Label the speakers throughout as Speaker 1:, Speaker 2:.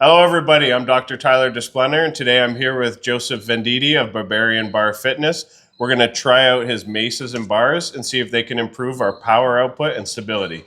Speaker 1: Hello, everybody. I'm Dr. Tyler Desplenner, and today I'm here with Joseph Venditti of Barbarian Bar Fitness. We're going to try out his maces and bars and see if they can improve our power output and stability.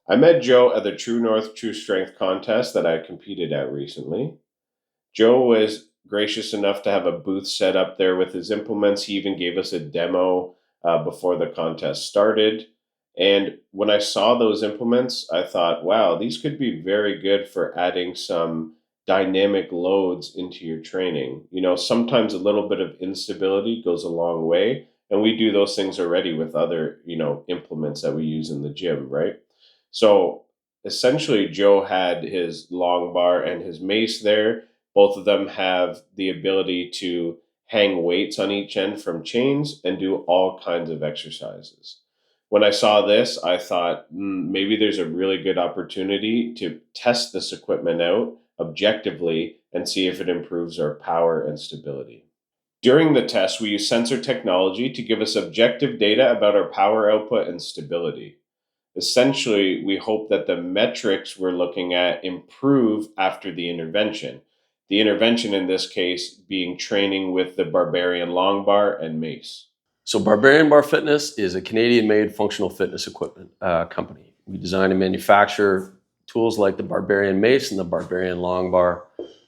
Speaker 1: I met Joe at the True North True Strength contest that I competed at recently. Joe was gracious enough to have a booth set up there with his implements. He even gave us a demo before the contest started. And when I saw those implements, I thought, wow, these could be very good for adding some dynamic loads into your training. You know, sometimes a little bit of instability goes a long way. And we do those things already with other, implements that we use in the gym, right? So essentially, Joe had his long bar and his mace there. Both of them have the ability to hang weights on each end from chains and do all kinds of exercises. When I saw this, I thought maybe there's a really good opportunity to test this equipment out objectively and see if it improves our power and stability. During the test, we use sensor technology to give us objective data about our power output and stability. Essentially, we hope that the metrics we're looking at improve after the intervention. The intervention in this case being training with the Barbarian long bar and mace.
Speaker 2: So Barbarian Bar Fitness is a Canadian-made functional fitness equipment company. We design and manufacture tools like the Barbarian Mace and the Barbarian Long Bar.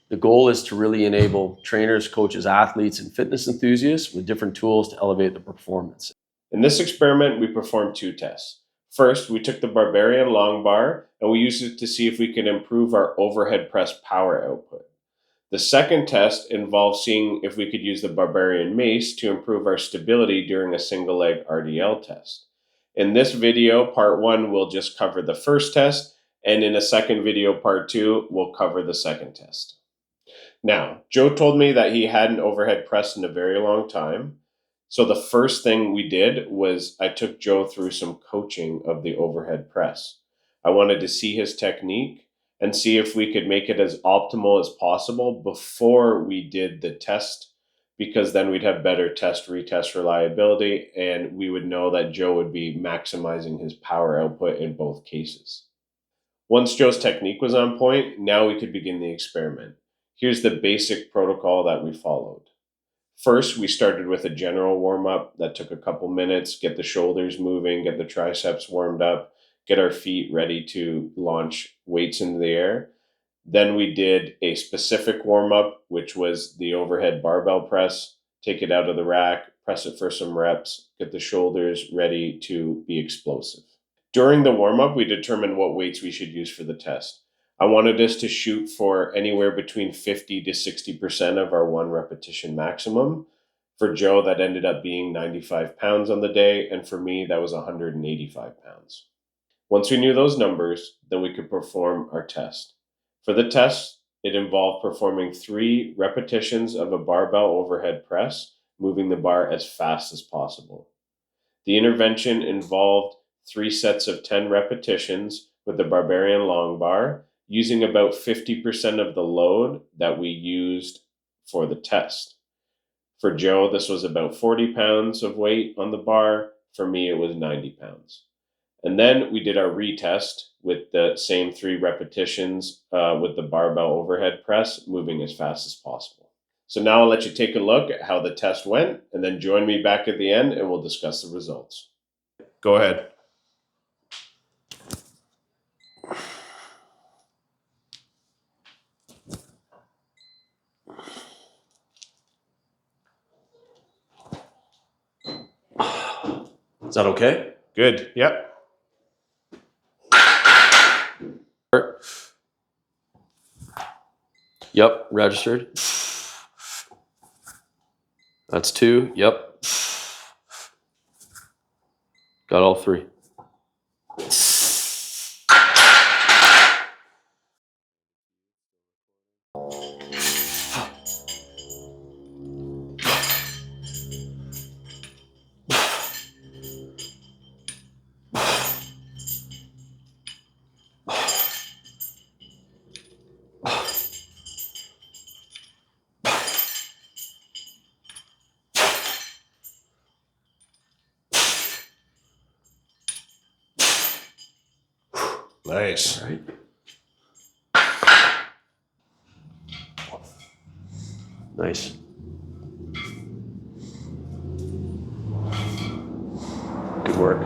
Speaker 2: The goal is to really enable trainers, coaches, athletes, and fitness enthusiasts with different tools to elevate their performance.
Speaker 1: In this experiment, we performed two tests. First, we took the Barbarian long bar and we used it to see if we could improve our overhead press power output. The second test involved seeing if we could use the Barbarian mace to improve our stability during a single leg RDL test. In this video, part 1, we'll just cover the first test, and in a second video, part 2, we'll cover the second test. Now, Joe told me that he hadn't overhead pressed in a very long time. So the first thing we did was I took Joe through some coaching of the overhead press. I wanted to see his technique and see if we could make it as optimal as possible before we did the test, because then we'd have better retest reliability, and we would know that Joe would be maximizing his power output in both cases. Once Joe's technique was on point, now we could begin the experiment. Here's the basic protocol that we followed. First, we started with a general warm-up that took a couple minutes, get the shoulders moving, get the triceps warmed up, get our feet ready to launch weights into the air. Then we did a specific warm-up, which was the overhead barbell press, take it out of the rack, press it for some reps, get the shoulders ready to be explosive. During the warm-up, we determined what weights we should use for the test. I wanted us to shoot for anywhere between 50 to 60% of our one repetition maximum. For Joe, that ended up being 95 pounds on the day, and for me, that was 185 pounds. Once we knew those numbers, then we could perform our test. For the test, it involved performing 3 repetitions of a barbell overhead press, moving the bar as fast as possible. The intervention involved 3 sets of 10 repetitions with the Barbarian long bar, using about 50% of the load that we used for the test. For Joe, this was about 40 pounds of weight on the bar. For me, it was 90 pounds. And then we did our retest with the same 3 repetitions with the barbell overhead press, moving as fast as possible. So now I'll let you take a look at how the test went, and then join me back at the end and we'll discuss the results. Go ahead.
Speaker 2: Is that okay?
Speaker 1: Good. Yep.
Speaker 2: Yep, registered. That's 2. Yep. Got all 3.
Speaker 1: Nice.
Speaker 2: All right. Nice. Good work.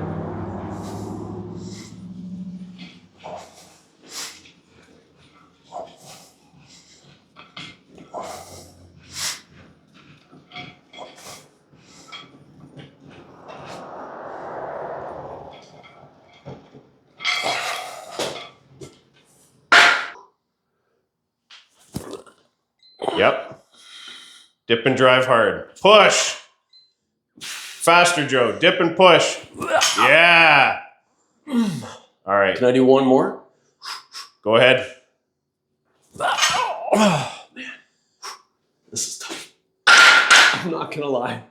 Speaker 1: Yep. Dip and drive hard. Push. Faster, Joe. Dip and push. Yeah. All right.
Speaker 2: Can I do one more?
Speaker 1: Go ahead.
Speaker 2: Oh, man. This is tough. I'm not going to lie.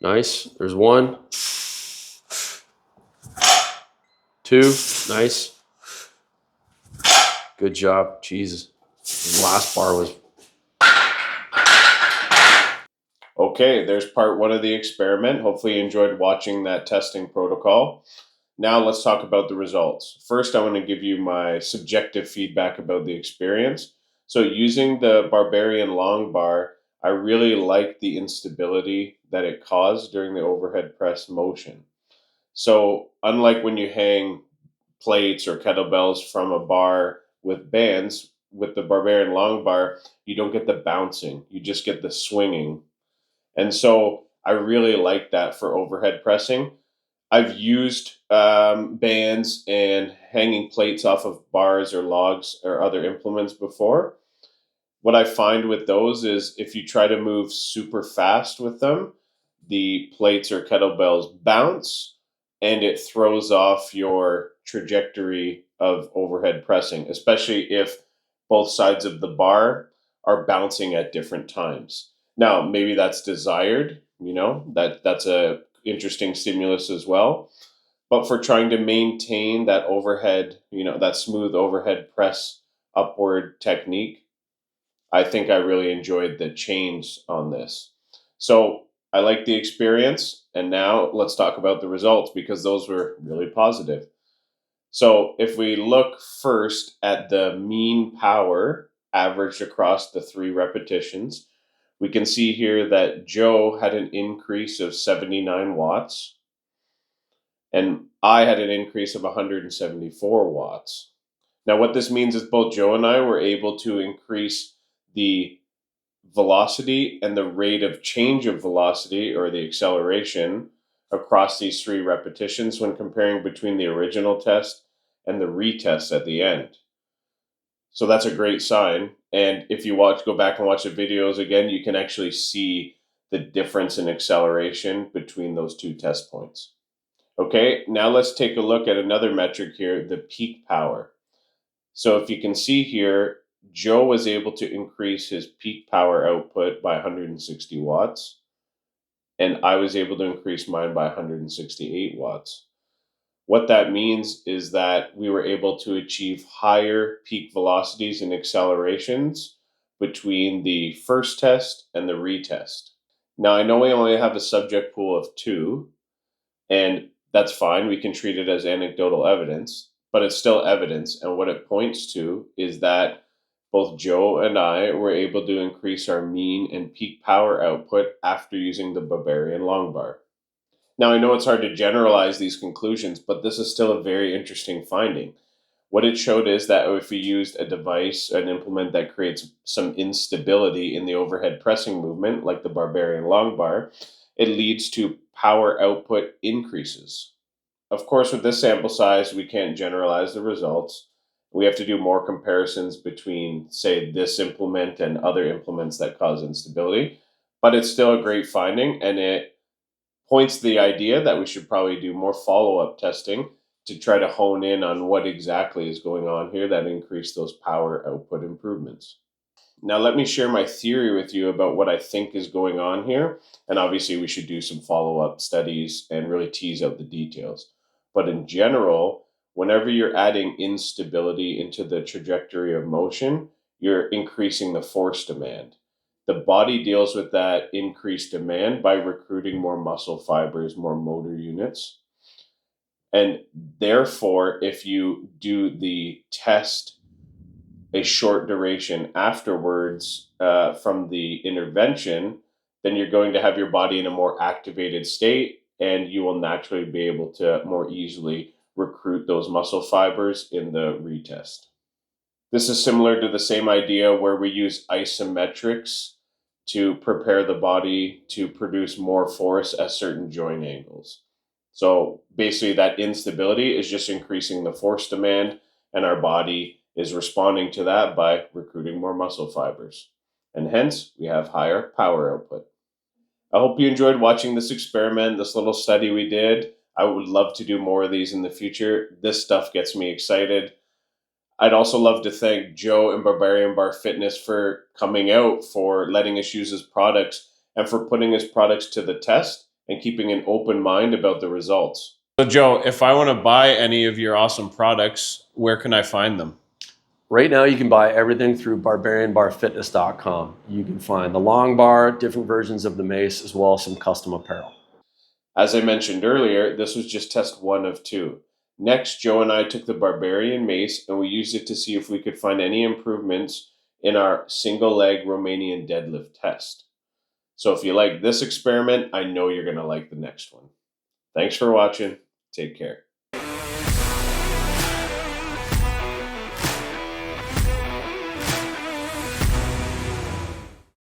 Speaker 2: Nice. There's one. Two. Nice. Good job. Jesus. The last bar was...
Speaker 1: Okay, there's part one of the experiment. Hopefully you enjoyed watching that testing protocol. Now let's talk about the results. First, I want to give you my subjective feedback about the experience. So using the Barbarian long bar, I really liked the instability that it caused during the overhead press motion. So unlike when you hang plates or kettlebells from a bar with bands, with the Barbarian long bar, you don't get the bouncing. You just get the swinging. And so I really like that for overhead pressing. I've used bands and hanging plates off of bars or logs or other implements before. What I find with those is if you try to move super fast with them, the plates or kettlebells bounce and it throws off your trajectory of overhead pressing, especially if both sides of the bar are bouncing at different times. Now, maybe that's desired, that's a interesting stimulus as well. But for trying to maintain that overhead, that smooth overhead press upward technique, I think I really enjoyed the change on this. So I like the experience. And now let's talk about the results because those were really positive. So if we look first at the mean power averaged across the 3 repetitions, we can see here that Joe had an increase of 79 watts and I had an increase of 174 watts. Now, what this means is both Joe and I were able to increase the velocity and the rate of change of velocity or the acceleration across these 3 repetitions when comparing between the original test and the retest at the end. So that's a great sign. And if you go back and watch the videos again, you can actually see the difference in acceleration between those 2 test points. Okay, now let's take a look at another metric here, the peak power. So if you can see here, Joe was able to increase his peak power output by 160 watts, and I was able to increase mine by 168 watts. What that means is that we were able to achieve higher peak velocities and accelerations between the first test and the retest. Now, I know we only have a subject pool of 2, and that's fine. We can treat it as anecdotal evidence, but it's still evidence. And what it points to is that both Joe and I were able to increase our mean and peak power output after using the Barbarian long bar. Now, I know it's hard to generalize these conclusions, but this is still a very interesting finding. What it showed is that if we used a device, an implement that creates some instability in the overhead pressing movement, like the Barbarian long bar, it leads to power output increases. Of course, with this sample size, we can't generalize the results. We have to do more comparisons between, say, this implement and other implements that cause instability. But it's still a great finding, and it points to the idea that we should probably do more follow-up testing to try to hone in on what exactly is going on here that increase those power output improvements. Now, let me share my theory with you about what I think is going on here. And obviously, we should do some follow up studies and really tease out the details. But in general, whenever you're adding instability into the trajectory of motion, you're increasing the force demand. The body deals with that increased demand by recruiting more muscle fibers, more motor units. And therefore, if you do the test a short duration afterwards from the intervention, then you're going to have your body in a more activated state, and you will naturally be able to more easily recruit those muscle fibers in the retest. This is similar to the same idea where we use isometrics to prepare the body to produce more force at certain joint angles. So basically, that instability is just increasing the force demand, and our body is responding to that by recruiting more muscle fibers. And hence, we have higher power output. I hope you enjoyed watching this experiment, this little study we did. I would love to do more of these in the future. This stuff gets me excited. I'd also love to thank Joe and Barbarian Bar Fitness for coming out, for letting us use his products, and for putting his products to the test and keeping an open mind about the results. So, Joe, if I want to buy any of your awesome products, where can I find them?
Speaker 2: Right now, you can buy everything through barbarianbarfitness.com. You can find the long bar, different versions of the mace, as well as some custom apparel.
Speaker 1: As I mentioned earlier, this was just test 1 of 2. Next, Joe and I took the Barbarian mace and we used it to see if we could find any improvements in our single leg Romanian deadlift test. So if you like this experiment, I know you're going to like the next one. Thanks for watching. Take care.